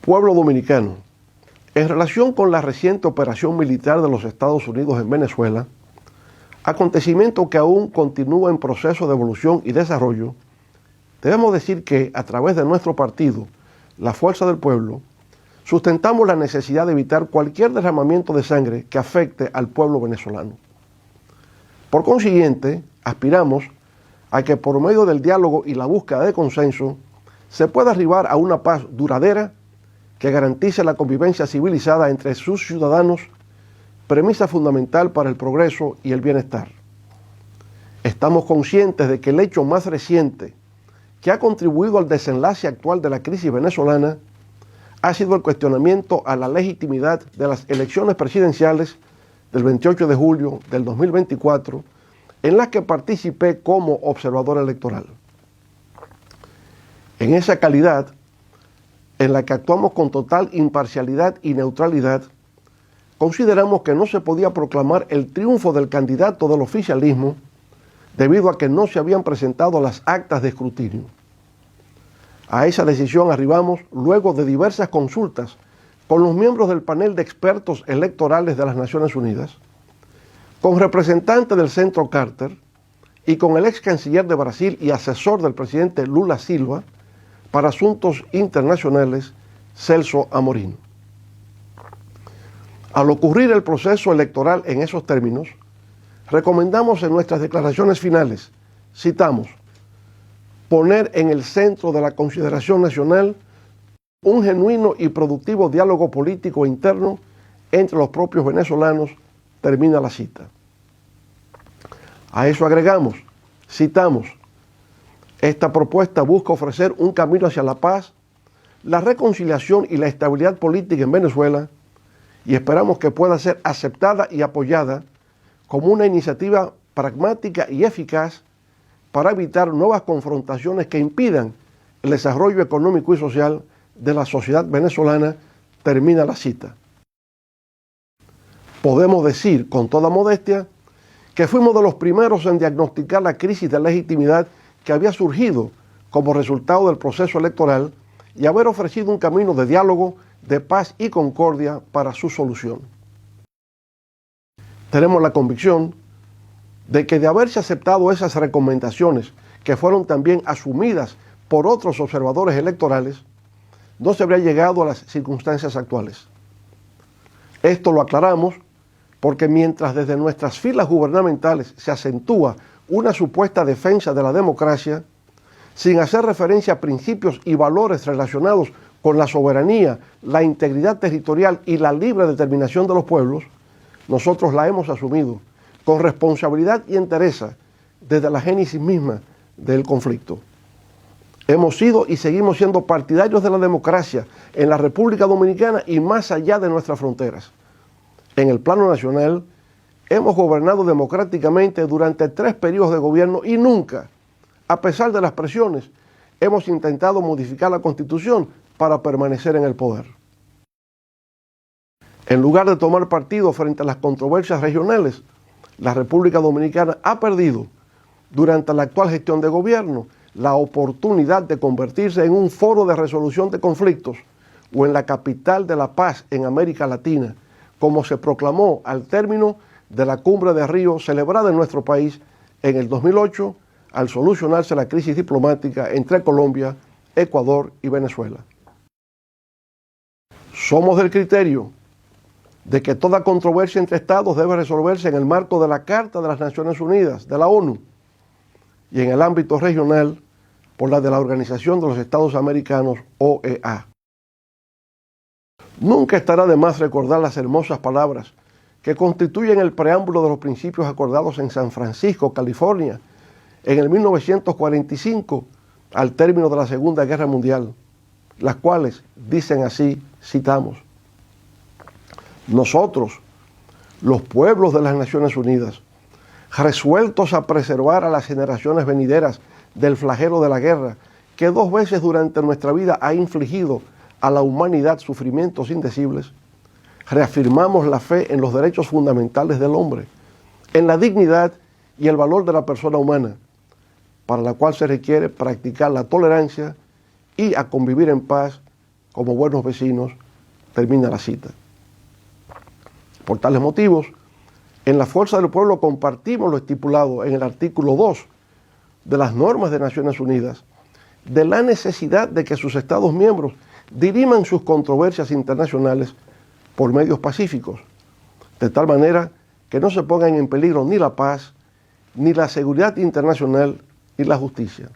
Pueblo dominicano, en relación con la reciente operación militar de los Estados Unidos en Venezuela, acontecimiento que aún continúa en proceso de evolución y desarrollo, debemos decir que, a través de nuestro partido, la Fuerza del Pueblo, sustentamos la necesidad de evitar cualquier derramamiento de sangre que afecte al pueblo venezolano. Por consiguiente, aspiramos a que por medio del diálogo y la búsqueda de consenso se pueda arribar a una paz duradera que garantice la convivencia civilizada entre sus ciudadanos, premisa fundamental para el progreso y el bienestar. Estamos conscientes de que el hecho más reciente que ha contribuido al desenlace actual de la crisis venezolana ha sido el cuestionamiento a la legitimidad de las elecciones presidenciales del 28 de julio del 2024, en las que participé como observador electoral. En esa calidad, en la que actuamos con total imparcialidad y neutralidad, consideramos que no se podía proclamar el triunfo del candidato del oficialismo debido a que no se habían presentado las actas de escrutinio. A esa decisión arribamos luego de diversas consultas con los miembros del panel de expertos electorales de las Naciones Unidas, con representantes del Centro Carter y con el ex canciller de Brasil y asesor del presidente Lula Silva para asuntos internacionales, Celso Amorim. Al ocurrir el proceso electoral en esos términos, recomendamos en nuestras declaraciones finales, citamos, poner en el centro de la consideración nacional un genuino y productivo diálogo político interno entre los propios venezolanos, termina la cita. A eso agregamos, citamos, esta propuesta busca ofrecer un camino hacia la paz, la reconciliación y la estabilidad política en Venezuela y esperamos que pueda ser aceptada y apoyada como una iniciativa pragmática y eficaz para evitar nuevas confrontaciones que impidan el desarrollo económico y social de la sociedad venezolana, termina la cita. Podemos decir con toda modestia que fuimos de los primeros en diagnosticar la crisis de legitimidad que había surgido como resultado del proceso electoral y haber ofrecido un camino de diálogo, de paz y concordia para su solución. Tenemos la convicción de que de haberse aceptado esas recomendaciones que fueron también asumidas por otros observadores electorales, no se habría llegado a las circunstancias actuales. Esto lo aclaramos porque mientras desde nuestras filas gubernamentales se acentúa una supuesta defensa de la democracia, sin hacer referencia a principios y valores relacionados con la soberanía, la integridad territorial y la libre determinación de los pueblos, nosotros la hemos asumido con responsabilidad y entereza desde la génesis misma del conflicto. Hemos sido y seguimos siendo partidarios de la democracia en la República Dominicana y más allá de nuestras fronteras. En el plano nacional, hemos gobernado democráticamente durante 3 periodos de gobierno y nunca, a pesar de las presiones, hemos intentado modificar la Constitución para permanecer en el poder. En lugar de tomar partido frente a las controversias regionales, la República Dominicana ha perdido, durante la actual gestión de gobierno, la oportunidad de convertirse en un foro de resolución de conflictos o en la capital de la paz en América Latina, como se proclamó al término de la Cumbre de Río celebrada en nuestro país en el 2008 al solucionarse la crisis diplomática entre Colombia, Ecuador y Venezuela. Somos del criterio de que toda controversia entre estados debe resolverse en el marco de la Carta de las Naciones Unidas, de la ONU, y en el ámbito regional por la de la Organización de los Estados Americanos, OEA. Nunca estará de más recordar las hermosas palabras que constituyen el preámbulo de los principios acordados en San Francisco, California, en el 1945, al término de la Segunda Guerra Mundial, las cuales dicen así, citamos, nosotros, los pueblos de las Naciones Unidas, resueltos a preservar a las generaciones venideras del flagelo de la guerra, que 2 veces durante nuestra vida ha infligido a la humanidad sufrimientos indecibles, reafirmamos la fe en los derechos fundamentales del hombre, en la dignidad y el valor de la persona humana, para la cual se requiere practicar la tolerancia y a convivir en paz como buenos vecinos, termina la cita. Por tales motivos, en la Fuerza del Pueblo compartimos lo estipulado en el artículo 2 de las normas de Naciones Unidas, de la necesidad de que sus Estados miembros diriman sus controversias internacionales por medios pacíficos, de tal manera que no se pongan en peligro ni la paz, ni la seguridad internacional, ni la justicia.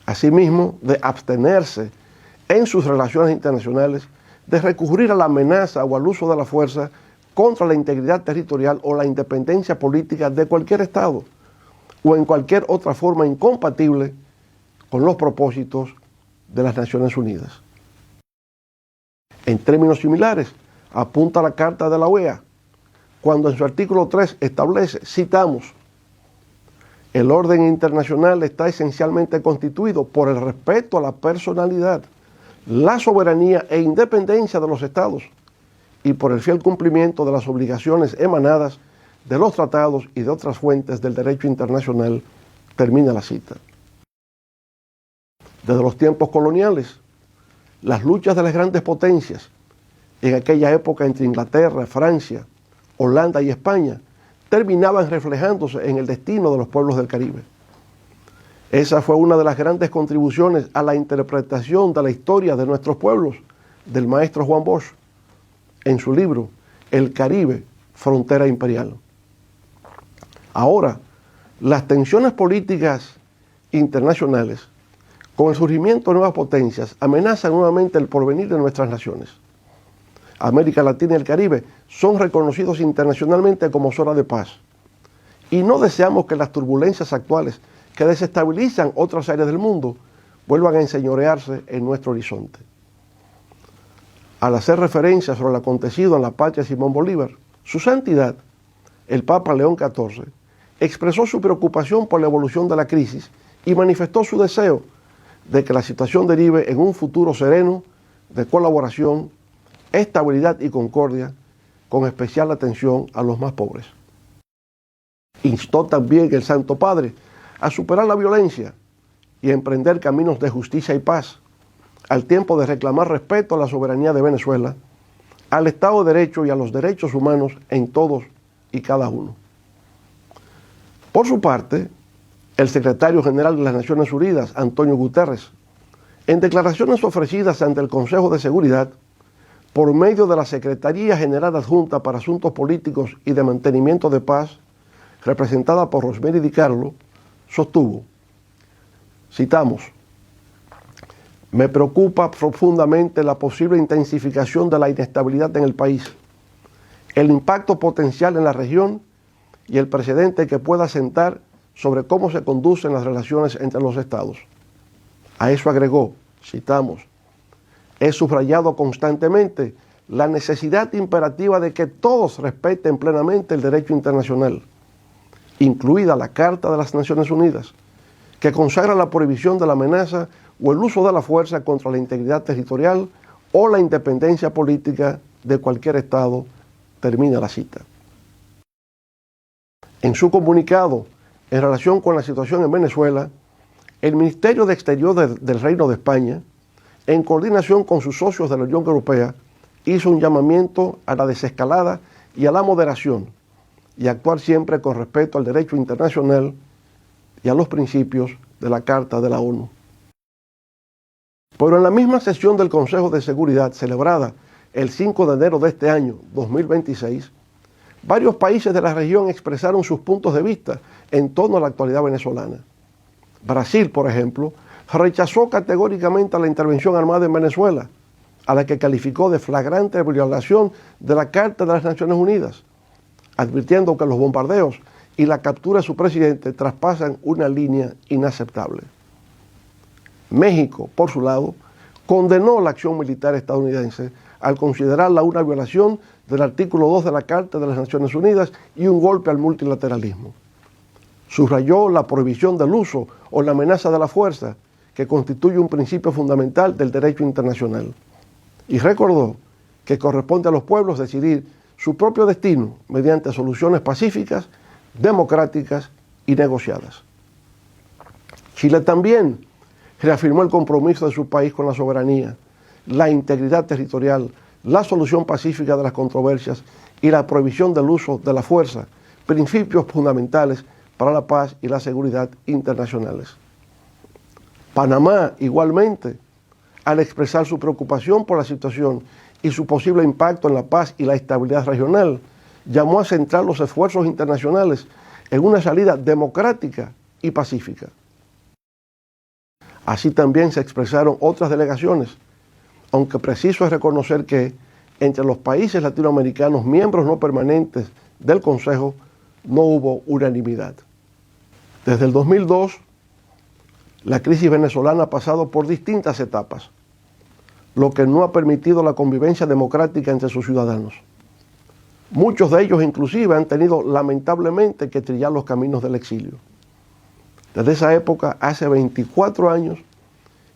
Asimismo, de abstenerse en sus relaciones internacionales de recurrir a la amenaza o al uso de la fuerza contra la integridad territorial o la independencia política de cualquier Estado, o en cualquier otra forma incompatible con los propósitos de las Naciones Unidas. En términos similares, apunta la Carta de la OEA, cuando en su artículo 3 establece, citamos, el orden internacional está esencialmente constituido por el respeto a la personalidad, la soberanía e independencia de los Estados y por el fiel cumplimiento de las obligaciones emanadas de los tratados y de otras fuentes del derecho internacional, termina la cita. Desde los tiempos coloniales, las luchas de las grandes potencias, en aquella época entre Inglaterra, Francia, Holanda y España, terminaban reflejándose en el destino de los pueblos del Caribe. Esa fue una de las grandes contribuciones a la interpretación de la historia de nuestros pueblos del maestro Juan Bosch en su libro El Caribe, Frontera Imperial. Ahora, las tensiones políticas internacionales, con el surgimiento de nuevas potencias, amenazan nuevamente el porvenir de nuestras naciones. América Latina y el Caribe son reconocidos internacionalmente como zona de paz. Y no deseamos que las turbulencias actuales que desestabilizan otras áreas del mundo vuelvan a enseñorearse en nuestro horizonte. Al hacer referencia sobre lo acontecido en la patria de Simón Bolívar, su santidad, el Papa León XIV, expresó su preocupación por la evolución de la crisis y manifestó su deseo de que la situación derive en un futuro sereno de colaboración, estabilidad y concordia, con especial atención a los más pobres. Instó también el Santo Padre a superar la violencia y a emprender caminos de justicia y paz, al tiempo de reclamar respeto a la soberanía de Venezuela, al Estado de Derecho y a los derechos humanos en todos y cada uno. Por su parte, el secretario general de las Naciones Unidas, Antonio Guterres, en declaraciones ofrecidas ante el Consejo de Seguridad, por medio de la Secretaría General Adjunta para Asuntos Políticos y de Mantenimiento de Paz, representada por Rosemary DiCarlo, sostuvo, citamos, me preocupa profundamente la posible intensificación de la inestabilidad en el país, el impacto potencial en la región y el precedente que pueda sentar sobre cómo se conducen las relaciones entre los estados. A eso agregó, citamos, he subrayado constantemente la necesidad imperativa de que todos respeten plenamente el derecho internacional, incluida la Carta de las Naciones Unidas, que consagra la prohibición de la amenaza o el uso de la fuerza contra la integridad territorial o la independencia política de cualquier Estado, termina la cita. En su comunicado en relación con la situación en Venezuela, el Ministerio de Exteriores del Reino de España, en coordinación con sus socios de la Unión Europea, hizo un llamamiento a la desescalada y a la moderación, y actuar siempre con respeto al derecho internacional y a los principios de la Carta de la ONU. Pero en la misma sesión del Consejo de Seguridad, celebrada el 5 de enero de este año, 2026, varios países de la región expresaron sus puntos de vista en torno a la actualidad venezolana. Brasil, por ejemplo, rechazó categóricamente la intervención armada en Venezuela, a la que calificó de flagrante violación de la Carta de las Naciones Unidas, advirtiendo que los bombardeos y la captura de su presidente traspasan una línea inaceptable. México, por su lado, condenó la acción militar estadounidense al considerarla una violación del artículo 2 de la Carta de las Naciones Unidas y un golpe al multilateralismo. Subrayó la prohibición del uso o la amenaza de la fuerza, que constituye un principio fundamental del derecho internacional. Y recordó que corresponde a los pueblos decidir su propio destino mediante soluciones pacíficas, democráticas y negociadas. Chile también reafirmó el compromiso de su país con la soberanía, la integridad territorial, la solución pacífica de las controversias y la prohibición del uso de la fuerza, principios fundamentales para la paz y la seguridad internacionales. Panamá, igualmente, al expresar su preocupación por la situación y su posible impacto en la paz y la estabilidad regional, llamó a centrar los esfuerzos internacionales en una salida democrática y pacífica. Así también se expresaron otras delegaciones, aunque preciso es reconocer que entre los países latinoamericanos miembros no permanentes del Consejo no hubo unanimidad. Desde el 2002, la crisis venezolana ha pasado por distintas etapas, lo que no ha permitido la convivencia democrática entre sus ciudadanos. Muchos de ellos inclusive han tenido lamentablemente que trillar los caminos del exilio. Desde esa época, hace 24 años,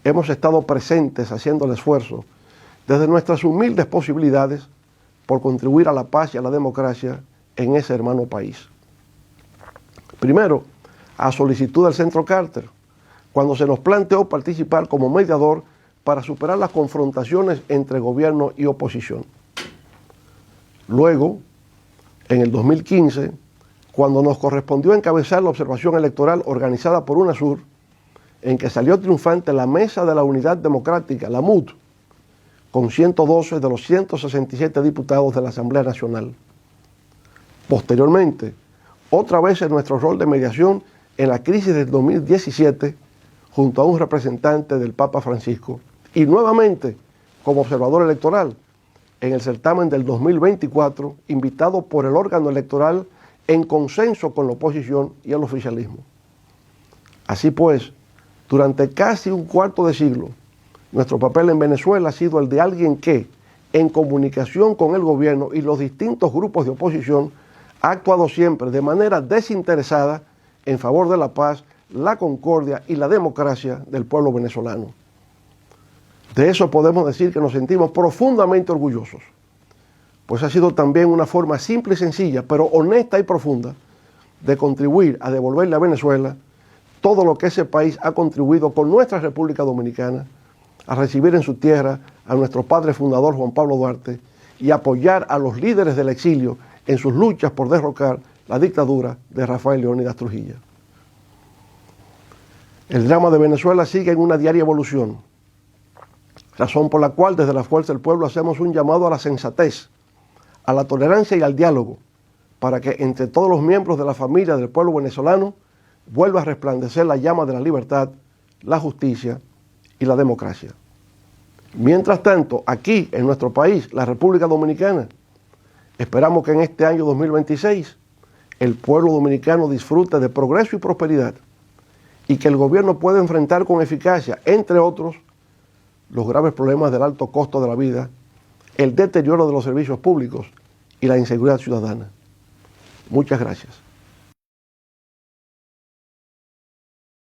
hemos estado presentes haciendo el esfuerzo, desde nuestras humildes posibilidades, por contribuir a la paz y a la democracia en ese hermano país. Primero, a solicitud del Centro Carter, cuando se nos planteó participar como mediador para superar las confrontaciones entre gobierno y oposición. Luego, en el 2015, cuando nos correspondió encabezar la observación electoral organizada por UNASUR, en que salió triunfante la Mesa de la Unidad Democrática, la MUD, con 112 de los 167 diputados de la Asamblea Nacional. Posteriormente, otra vez en nuestro rol de mediación en la crisis del 2017, junto a un representante del Papa Francisco, y nuevamente como observador electoral en el certamen del 2024, invitado por el órgano electoral en consenso con la oposición y el oficialismo. Así pues, durante casi un cuarto de siglo, nuestro papel en Venezuela ha sido el de alguien que, en comunicación con el gobierno y los distintos grupos de oposición, ha actuado siempre de manera desinteresada en favor de la paz, la concordia y la democracia del pueblo venezolano. De eso podemos decir que nos sentimos profundamente orgullosos, pues ha sido también una forma simple y sencilla, pero honesta y profunda, de contribuir a devolverle a Venezuela todo lo que ese país ha contribuido con nuestra República Dominicana, a recibir en su tierra a nuestro padre fundador Juan Pablo Duarte y apoyar a los líderes del exilio en sus luchas por derrocar la dictadura de Rafael Leónidas Trujillo. El drama de Venezuela sigue en una diaria evolución, razón por la cual desde la Fuerza del Pueblo hacemos un llamado a la sensatez, a la tolerancia y al diálogo, para que entre todos los miembros de la familia del pueblo venezolano vuelva a resplandecer la llama de la libertad, la justicia y la democracia. Mientras tanto, aquí en nuestro país, la República Dominicana, esperamos que en este año 2026 el pueblo dominicano disfrute de progreso y prosperidad y que el gobierno pueda enfrentar con eficacia, entre otros, los graves problemas del alto costo de la vida, el deterioro de los servicios públicos y la inseguridad ciudadana. Muchas gracias.